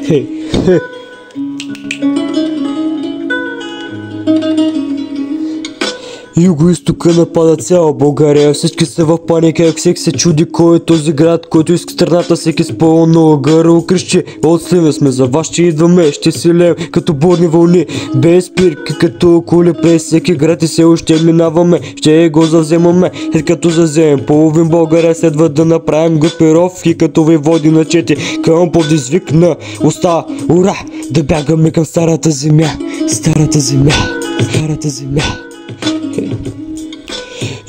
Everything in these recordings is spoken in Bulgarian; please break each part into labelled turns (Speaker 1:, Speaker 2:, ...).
Speaker 1: Хей. Юго-истока напада цяла България. Всички са в паника, всеки се чуди кой е този град, който иска страната, всеки с пълно гърло крещи. От Сливен сме, за вас ще идваме, ще си леем като бурни вълни, без спирки, като коли през всеки град и село ще минаваме, ще го завземаме. След като завземем половин България, следва да направим групировки като води на чети към подизвик на уста. Ура! Да бягаме към старата земя, старата земя, старата земя.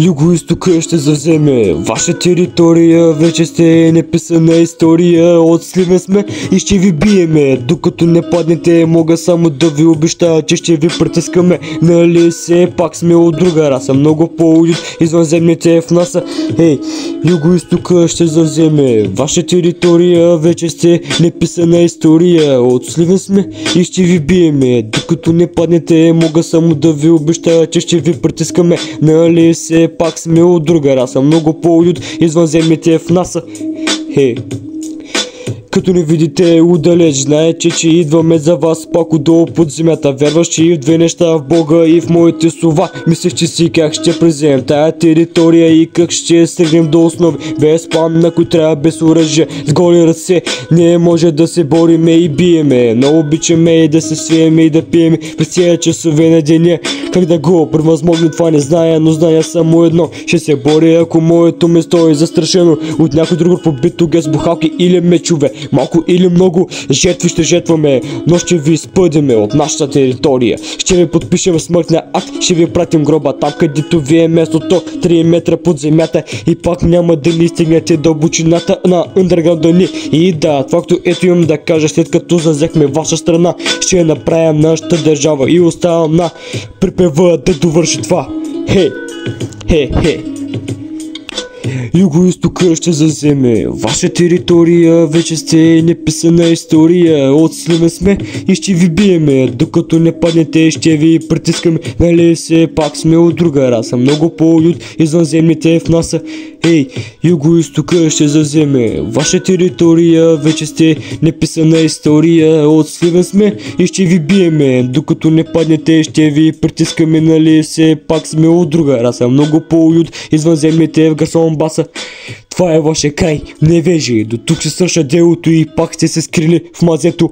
Speaker 1: Юго-истока ще завземе ваша територия, вече сте неписана история. От Сливен сме и ще ви биеме, докато не паднете. Мога само да ви обещая, че ще ви притискаме. Нали все пак сме от друга раса, много по-луди извънземните в наса. Ей, Юго-истока ще завземе ваша територия, вече сте неписана история. От Сливен сме и ще ви биеме, докато не паднете. Мога само да ви обещая, че ще ви притискаме. Нали все пак сме от друга раса, много по-луд извънземните в наса. Хей. Като не видите удалеч, знаете, че идваме за вас пак отдолу под земята. Вярваш, че и в две неща, в Бога и в моите слова. Мислех, че си как ще преземем тая територия и как ще стигнем до основи. Без план, на кой трябва без оръжие, с голи ръце. Не може да се бориме и биеме. Но обичаме и да се свиеме и да пиеме през тези часове на деня. Как да го превъзмогне това не зная, но зная само едно. Ще се боря, ако моето место е застрашено от някой друг побито с бухалки или мечове. Малко или много жертви ще жетваме, но ще ви изпъдеме от нашата територия. Ще ви подпишем смъртния акт, ще ви пратим гроба там, където ви е местото, 3 метра под земята, и пак няма да ни стигнете дълбочината на андерграунда ни. И да, факто ето имам да кажа, след като завзехме ваша страна, ще направим нашата държава и оставам на припева да довърши това. Хей, хей, хей. Юго-истока ще завземе ваша територия, вече сте неписана история. От Сливен сме и ще ви биеме, докато не паднете ще ви притискаме. Нали все пак сме от друга раса, много по-луд извънземните в наса. Ей, Юго-истока ще завземе ваша територия, вече сте неписана история. От Сливен сме и ще ви биеме, докато не паднете ще ви притискаме. Нали все пак сме от друга раса, много по-луд извънземните в Гарсон Баса. Това е вашия край, невежи. До тук се свърша делото и пак сте се скрили в мазето.